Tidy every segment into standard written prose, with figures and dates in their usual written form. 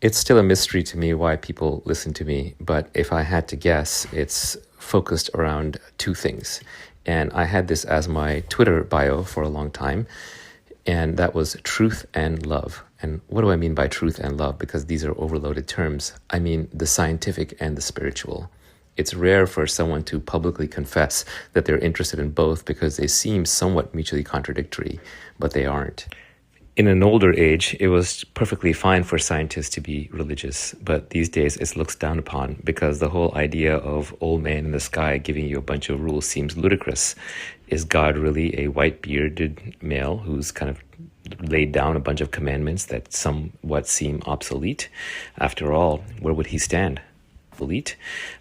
It's still a mystery to me why people listen to me, but if I had to guess, it's focused around two things. And I had this as my Twitter bio for a long time, and that was truth and love. And what do I mean by truth and love? Because these are overloaded terms. I mean the scientific and the spiritual. It's rare for someone to publicly confess that they're interested in both because they seem somewhat mutually contradictory, but they aren't. In an older age, it was perfectly fine for scientists to be religious, but these days it's looked down upon because the whole idea of old man in the sky giving you a bunch of rules seems ludicrous. Is God really a white-bearded male who's kind of laid down a bunch of commandments that somewhat seem obsolete? After all, where would he stand?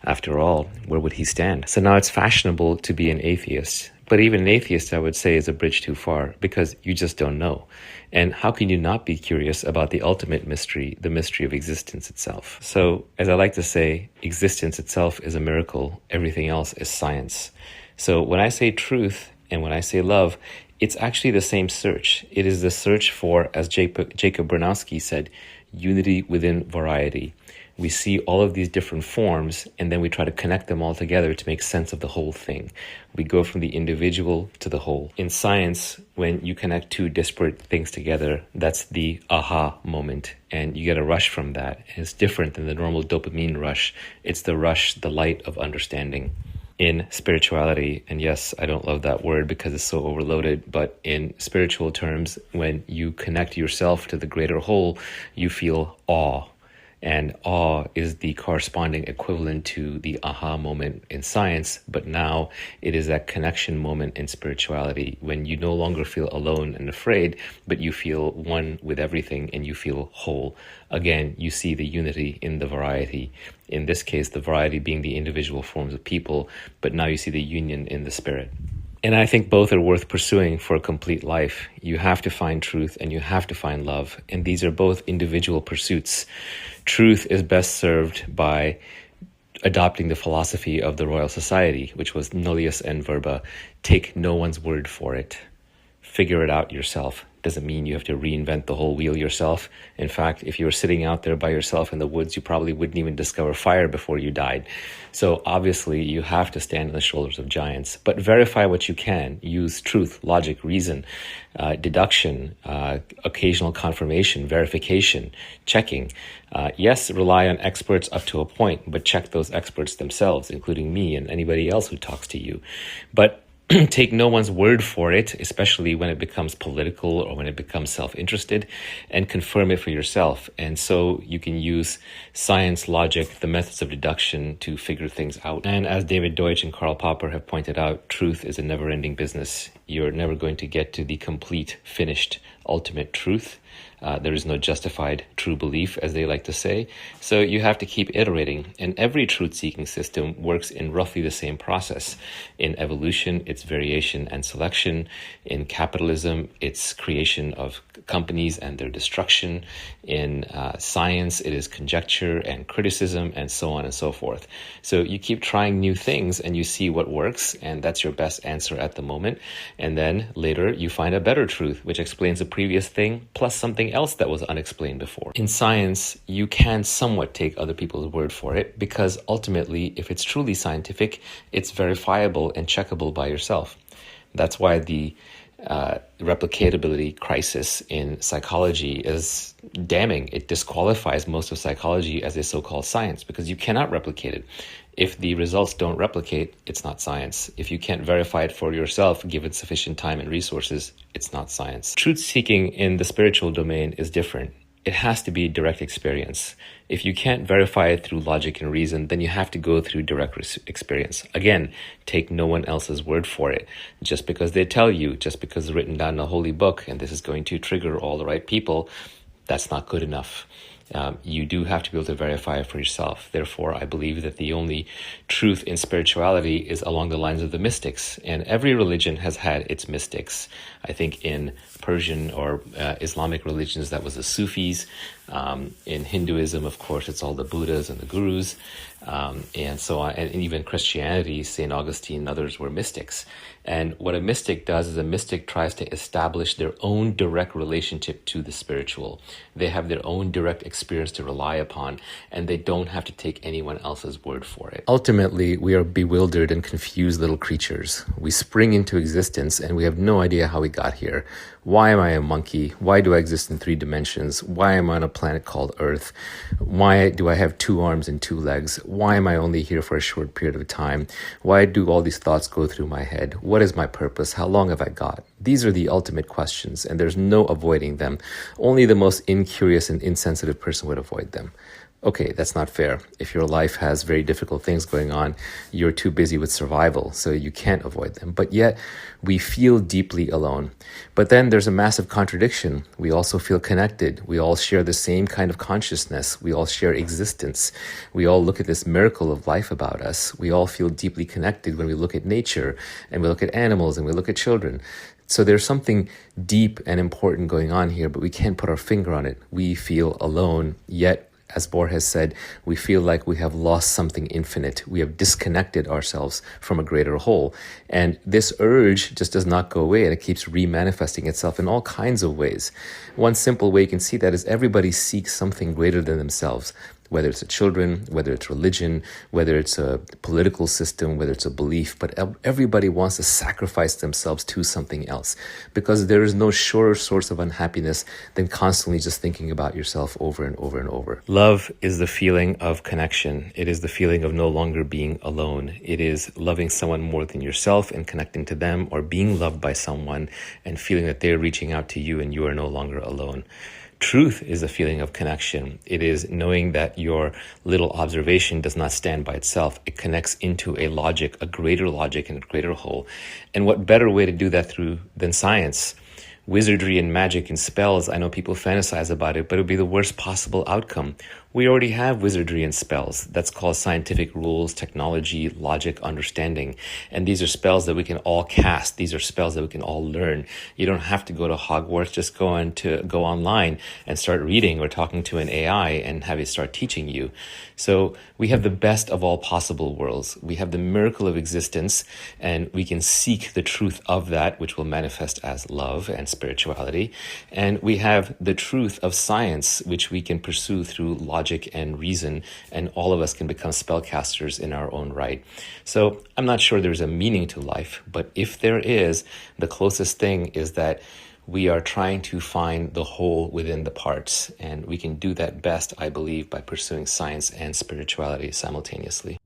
After all, where would he stand? So now it's fashionable to be an atheist. But even an atheist, I would say, is a bridge too far because you just don't know. And how can you not be curious about the ultimate mystery, the mystery of existence itself? So, as I like to say, existence itself is a miracle. Everything else is science. So when I say truth and when I say love, it's actually the same search. It is the search for, as Jacob Bernowski said, unity within variety. We see all of these different forms, and then we try to connect them all together to make sense of the whole thing. We go from the individual to the whole. In science, when you connect two disparate things together, that's the aha moment, and you get a rush from that. It's different than the normal dopamine rush. It's the rush, the light of understanding. In spirituality, and yes, I don't love that word because it's so overloaded, but in spiritual terms, when you connect yourself to the greater whole, you feel awe. And awe is the corresponding equivalent to the aha moment in science, but now it is that connection moment in spirituality when you no longer feel alone and afraid, but you feel one with everything and you feel whole. Again, you see the unity in the variety. In this case, the variety being the individual forms of people, but now you see the union in the spirit. And I think both are worth pursuing for a complete life. You have to find truth and you have to find love. And these are both individual pursuits. Truth is best served by adopting the philosophy of the Royal Society, which was nullius in verba. Take no one's word for it. Figure it out yourself. Doesn't mean you have to reinvent the whole wheel yourself. In fact, if you were sitting out there by yourself in the woods, you probably wouldn't even discover fire before you died. So obviously you have to stand on the shoulders of giants, but verify what you can. Use truth, logic, reason, deduction, occasional confirmation, verification, checking. Yes, rely on experts up to a point, but check those experts themselves, including me and anybody else who talks to you. But take no one's word for it, especially when it becomes political or when it becomes self-interested, and confirm it for yourself. And so you can use science, logic, the methods of deduction to figure things out. And as David Deutsch and Karl Popper have pointed out, truth is a never-ending business. You're never going to get to the complete, finished, ultimate truth. There is no justified true belief, as they like to say. So you have to keep iterating. And every truth-seeking system works in roughly the same process. In evolution, it's variation and selection. In capitalism, it's creation of companies and their destruction. In science, it is conjecture and criticism, and so on and so forth. So you keep trying new things and you see what works, and that's your best answer at the moment. And then later you find a better truth, which explains the previous thing, plus something else that was unexplained before. In science, you can somewhat take other people's word for it because ultimately, if it's truly scientific, it's verifiable and checkable by yourself. That's why the replicatability crisis in psychology is damning. It disqualifies most of psychology as a so-called science because you cannot replicate it. If the results don't replicate, it's not science. If you can't verify it for yourself, given sufficient time and resources, it's not science. Truth-seeking in the spiritual domain is different. It has to be direct experience. If you can't verify it through logic and reason, then you have to go through direct experience. Again, take no one else's word for it. Just because they tell you, just because it's written down in a holy book, and this is going to trigger all the right people, that's not good enough. You do have to be able to verify it for yourself. Therefore, I believe that the only truth in spirituality is along the lines of the mystics. And every religion has had its mystics. I think in Persian or Islamic religions, that was the Sufis. In Hinduism, of course, it's all the Buddhas and the Gurus. And so on. And even Christianity, St. Augustine and others were mystics. And what a mystic does is a mystic tries to establish their own direct relationship to the spiritual. They have their own direct experience to rely upon, and they don't have to take anyone else's word for it. Ultimately, we are bewildered and confused little creatures. We spring into existence and we have no idea how we got here. Why am I a monkey? Why do I exist in 3 dimensions? Why am I on a planet called Earth? Why do I have 2 arms and 2 legs? Why am I only here for a short period of time? Why do all these thoughts go through my head? What is my purpose? How long have I got? These are the ultimate questions, and there's no avoiding them. Only the most incurious and insensitive person would avoid them. Okay, that's not fair. If your life has very difficult things going on, you're too busy with survival, so you can't avoid them. But yet, we feel deeply alone. But then there's a massive contradiction. We also feel connected. We all share the same kind of consciousness. We all share existence. We all look at this miracle of life about us. We all feel deeply connected when we look at nature, and we look at animals, and we look at children. So there's something deep and important going on here, but we can't put our finger on it. We feel alone, yet as Borges said, we feel like we have lost something infinite. We have disconnected ourselves from a greater whole. And this urge just does not go away, and it keeps remanifesting itself in all kinds of ways. One simple way you can see that is everybody seeks something greater than themselves. Whether it's children, whether it's religion, whether it's a political system, whether it's a belief, but everybody wants to sacrifice themselves to something else, because there is no surer source of unhappiness than constantly just thinking about yourself over and over and over. Love is the feeling of connection. It is the feeling of no longer being alone. It is loving someone more than yourself and connecting to them, or being loved by someone and feeling that they're reaching out to you and you are no longer alone. Truth is a feeling of connection. It is knowing that your little observation does not stand by itself. It connects into a logic, a greater logic and a greater whole. And what better way to do that than science? Wizardry and magic and spells, I know people fantasize about it, but it would be the worst possible outcome. We already have wizardry and spells. That's called scientific rules, technology, logic, understanding. And these are spells that we can all cast. These are spells that we can all learn. You don't have to go to Hogwarts. Just go online and start reading or talking to an AI and have it start teaching you. So we have the best of all possible worlds. We have the miracle of existence, and we can seek the truth of that, which will manifest as love and spirituality. And we have the truth of science, which we can pursue through logic and reason, and all of us can become spellcasters in our own right. So I'm not sure there's a meaning to life, but if there is, the closest thing is that we are trying to find the whole within the parts, and we can do that best, I believe, by pursuing science and spirituality simultaneously.